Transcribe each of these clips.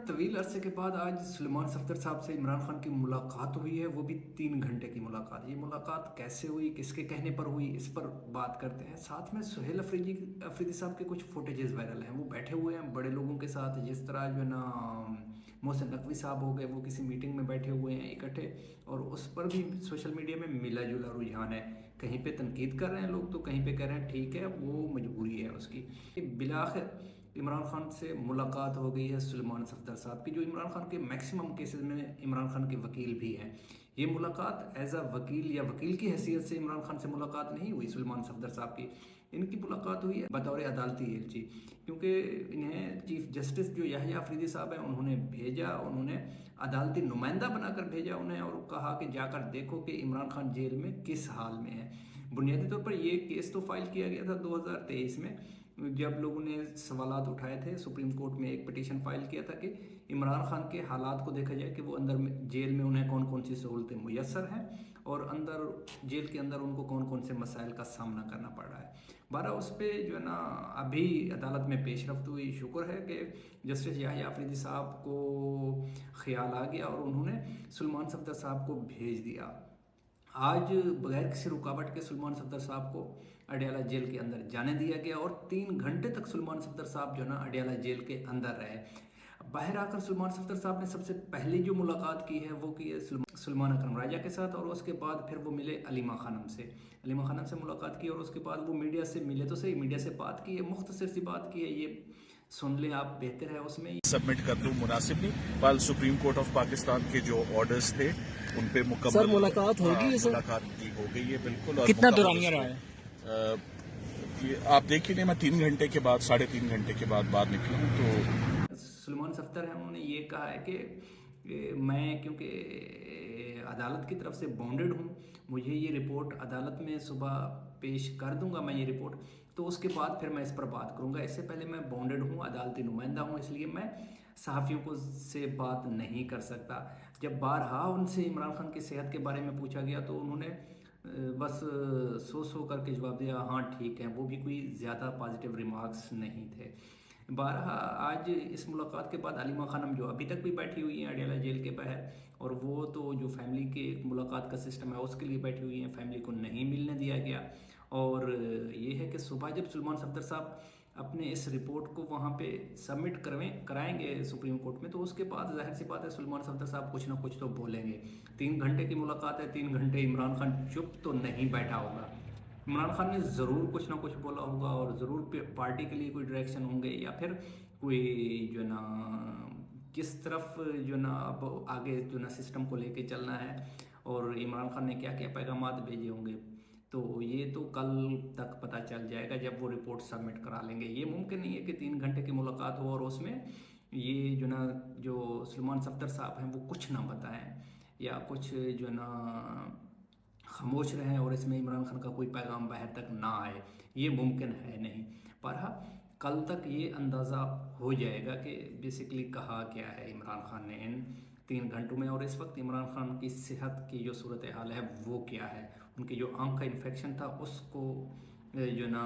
तवील अरसे के बाद आज सुलेमान सफदर साहब से इमरान खान की मुलाकात हुई है, वो भी 3 घंटे की मुलाकात। ये मुलाकात कैसे हुई, किसके कहने पर हुई, इस पर बात करते हैं। साथ में सुहेल अफरीदी साहब के कुछ फुटेजेस वायरल हैं। वो बैठे हुए हैं बड़े लोगों के साथ, जिस तरह जो है ना मोहसिन नकवी साहब हो गए, वो किसी मीटिंग में बैठे हुए हैं इकट्ठे, और उस पर भी सोशल मीडिया में मिला जुला रुझान है। कहीं पे तनकीद कर रहे हैं लोग, तो कहीं पे कह रहे हैं ठीक है, वो मजबूरी है उसकी। बिलाखिर इमरान खान से मुलाकात हो गई है सुलेमान सफदर साहब की, जो इमरान खान के मैक्सिमम केसेस में इमरान खान के वकील भी हैं। ये मुलाकात एज अ वकील या वकील की हैसियत से इमरान खान से मुलाकात नहीं हुई सुलेमान सफदर साहब की। इनकी मुलाकात हुई है बतौर अदालती एलची, क्योंकि इन्हें चीफ जस्टिस जो याहिया अफरीदी साहब हैं उन्होंने भेजा, उन्होंने अदालती नुमाइंदा बनाकर भेजा उन्हें, और कहा कि जाकर देखो कि इमरान खान जेल में किस हाल में है। बुनियादी तौर पर ये केस तो फाइल किया गया था 2023 में, जब लोगों ने सवालात उठाए थे। सुप्रीम कोर्ट में एक पिटीशन फाइल किया था कि इमरान खान के हालात को देखा जाए कि वो अंदर जेल में उन्हें कौन कौन सी सहूलतें मुयसर हैं, और अंदर जेल के अंदर उनको कौन कौन से मसाइल का सामना करना पड़ रहा है। बारह उस पर जो है ना अभी अदालत में पेशरफ्त हुई। शुक्र है कि जस्टिस याहिया अफरीदी साहब को ख्याल आ गया और उन्होंने सुलेमान सफदर साहब को भेज दिया। आज बगैर किसी रुकावट के सुलेमान सफदर साहब को अडयाला जेल के अंदर जाने दिया गया, और 3 घंटे तक सुलेमान सफदर साहब जो है ना अडयाला जेल के अंदर रहे। बाहर आकर सुलेमान सफदर साहब ने सबसे पहली जो मुलाकात की है वो की है सुलेमान अकरम राजा के साथ, और उसके बाद फिर वो मिले अलीमा खानम से। अलीमा खानम से मुलाकात की और उसके बाद वो मीडिया से मिले, तो सही मीडिया से बात की है, मुख्तसर सी बात की है, ये सुन ले आप, बेहतर है उसमें सबमिट कर दूं मुनासिब नहीं। कल सुप्रीम कोर्ट ऑफ पाकिस्तान के जो ऑर्डर्स थे उन पे मुकम्मल सर मुलाकात होगी है सर? मुलाकात की हो गई है बिल्कुल। और कितना दौरानिया रहा है? आप देखिए, मैं 3 घंटे के बाद 3.5 घंटे के बाद बाहर निकला हूँ। तो सुलेमान सफदर हैं, उन्होंने ये कहा है कि मैं क्योंकि अदालत की तरफ से बाउंडेड हूँ, मुझे ये रिपोर्ट अदालत में सुबह पेश कर दूंगा मैं ये रिपोर्ट, तो उसके बाद फिर मैं इस पर बात करूंगा। इससे पहले मैं बाउंडेड हूँ, अदालती नुमाइंदा हूँ, इसलिए मैं सहाफ़ियों को से बात नहीं कर सकता। जब बारहा उनसे इमरान खान की सेहत के बारे में पूछा गया तो उन्होंने बस सो करके जवाब दिया, हाँ ठीक है। वो भी कोई ज़्यादा पॉजिटिव रिमार्क्स नहीं थे। बारहा आज इस मुलाकात के बाद अलीमा खानम जो अभी तक भी बैठी हुई हैं अडयाला जेल के बाहर, और वो तो जो फैमिली के मुलाकात का सिस्टम है उसके लिए बैठी हुई हैं, फैमिली को नहीं मिलने दिया गया। और ये है कि सुबह जब सुलेमान सफदर साहब अपने इस रिपोर्ट को वहाँ पे सबमिट कराएंगे सुप्रीम कोर्ट में, तो उसके बाद जाहिर सी बात है सुलेमान सफदर साहब कुछ ना कुछ तो बोलेंगे। 3 घंटे की मुलाकात है, 3 घंटे इमरान खान चुप तो नहीं बैठा होगा। इमरान खान ने ज़रूर कुछ ना कुछ बोला होगा, और ज़रूर पार्टी के लिए कोई डायरेक्शन होंगे, या फिर कोई जो ना किस तरफ जो ना अब आगे जो ना सिस्टम को लेके चलना है, और इमरान खान ने क्या क्या पैगामात भेजे होंगे, तो ये तो कल तक पता चल जाएगा जब वो रिपोर्ट सबमिट करा लेंगे। ये मुमकिन नहीं है कि 3 घंटे की मुलाकात हो और उसमें ये जो ना जो सुलेमान सफदर साहब हैं वो कुछ ना बताएं, या कुछ जो ना खामोश रहें और इसमें इमरान खान का कोई पैगाम बाहर तक ना आए। ये मुमकिन है नहीं। पर हाँ, कल तक ये अंदाज़ा हो जाएगा कि बेसिकली कहा क्या है इमरान खान ने इन 3 घंटों में, और इस वक्त इमरान खान की सेहत की जो सूरत हाल है वो क्या है। उनकी जो आँख का इन्फेक्शन था उसको जो ना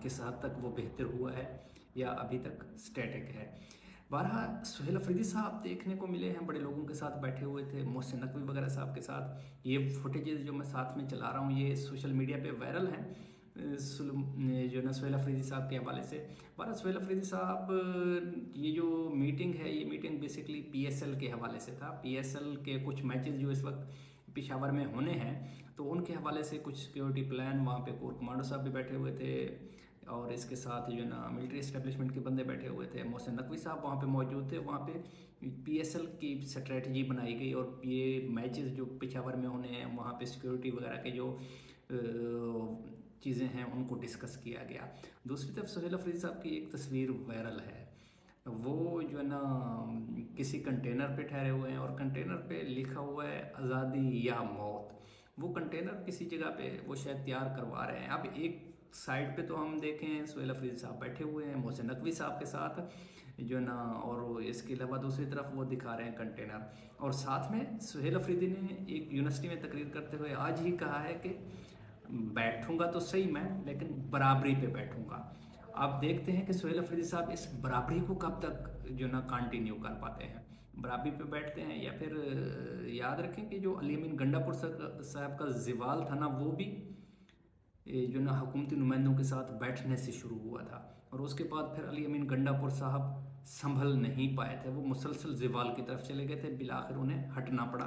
किस हद तक वो बेहतर हुआ है, या अभी तक स्टैटिक है। बहरहाल सुहेल अफरीदी साहब देखने को मिले हैं, बड़े लोगों के साथ बैठे हुए थे, मोहसिन नकवी वगैरह साहब के साथ। ये फुटेजेस जो मैं साथ में चला रहा हूँ ये सोशल मीडिया पे वायरल हैं, जो ना सुहेल अफरीदी साहब के हवाले से। बहरहाल सुहेल अफरीदी साहब ये जो मीटिंग है, ये मीटिंग बेसिकली PSL के हवाले से था। PSL के कुछ मैचेस जो इस वक्त पेशावर में होने हैं, तो उनके हवाले से कुछ सिक्योरिटी प्लान, वहाँ पे कोर कमांडो साहब भी बैठे हुए थे, और इसके साथ जो ना मिलिट्री इस्टेब्लिशमेंट के बंदे बैठे हुए थे। मोहसिन नकवी साहब वहाँ पे मौजूद थे। वहाँ पे PSL की स्ट्रेटजी बनाई गई, और ये मैचेस जो पेशावर में होने हैं वहाँ पे सिक्योरिटी वगैरह के जो चीज़ें हैं उनको डिस्कस किया गया। दूसरी तरफ सुहेल अफरीदी साहब की एक तस्वीर वायरल है, वो जो है ना किसी कंटेनर पे ठहरे हुए हैं, और कंटेनर पे लिखा हुआ है आज़ादी या मौत। वो कंटेनर किसी जगह पे वो शायद तैयार करवा रहे हैं। अब एक साइड पे तो हम देखें सुहेल अफरीदी साहब बैठे हुए हैं मोहसिन नकवी साहब के साथ जो ना, और इसके अलावा दूसरी तरफ वो दिखा रहे हैं कंटेनर। और साथ में सुहेल अफरीदी ने एक यूनिवर्सिटी में तकरीर करते हुए आज ही कहा है कि बैठूंगा तो सही मैं, लेकिन बराबरी पे बैठूंगा। आप देखते हैं कि सुहेल अफरीदी साहब इस बराबरी को कब तक जो ना कंटिन्यू कर पाते हैं, बराबरी पे बैठते हैं। या फिर याद रखें कि जो अली अमीन गंडापुर साहब का ज़वाल था ना, वो भी जो ना हुकूमती नुमाइंदों के साथ बैठने से शुरू हुआ था, और उसके बाद फिर अली अमीन गंडापुर साहब संभल नहीं पाए थे, वो मुसलसल ज़वाल की तरफ चले गए थे, बिलाखिर उन्हें हटना पड़ा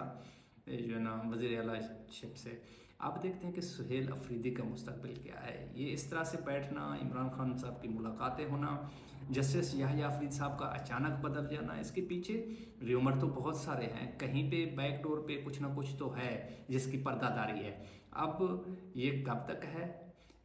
जो है ना वज़ीर आला शिप से। आप देखते हैं कि सुहेल अफरीदी का मुस्तकबिल क्या है। ये इस तरह से बैठना, इमरान खान साहब की मुलाकातें होना, जस्टिस याहिया अफरीद साहब का अचानक बदल जाना, इसके पीछे र्यूमर तो बहुत सारे हैं, कहीं पे बैक डोर पे कुछ ना कुछ तो है जिसकी पर्दादारी है। अब ये कब तक है,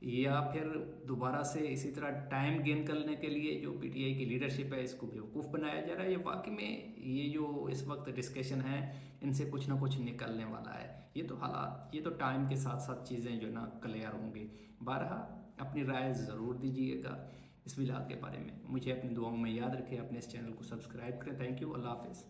या फिर दोबारा से इसी तरह टाइम गेन करने के लिए जो पीटीआई की लीडरशिप है इसको बेवकूफ़ बनाया जा रहा है, या वाकई में ये जो इस वक्त डिस्कशन है इनसे कुछ ना कुछ निकलने वाला है। ये तो हालात, ये तो टाइम के साथ साथ चीज़ें जो ना क्लियर होंगी। बहरहाल अपनी राय ज़रूर दीजिएगा इस विलाद के बारे में। मुझे अपनी दुआओं में याद रखें, अपने इस चैनल को सब्सक्राइब करें। थैंक यू, अल्लाह हाफिज़।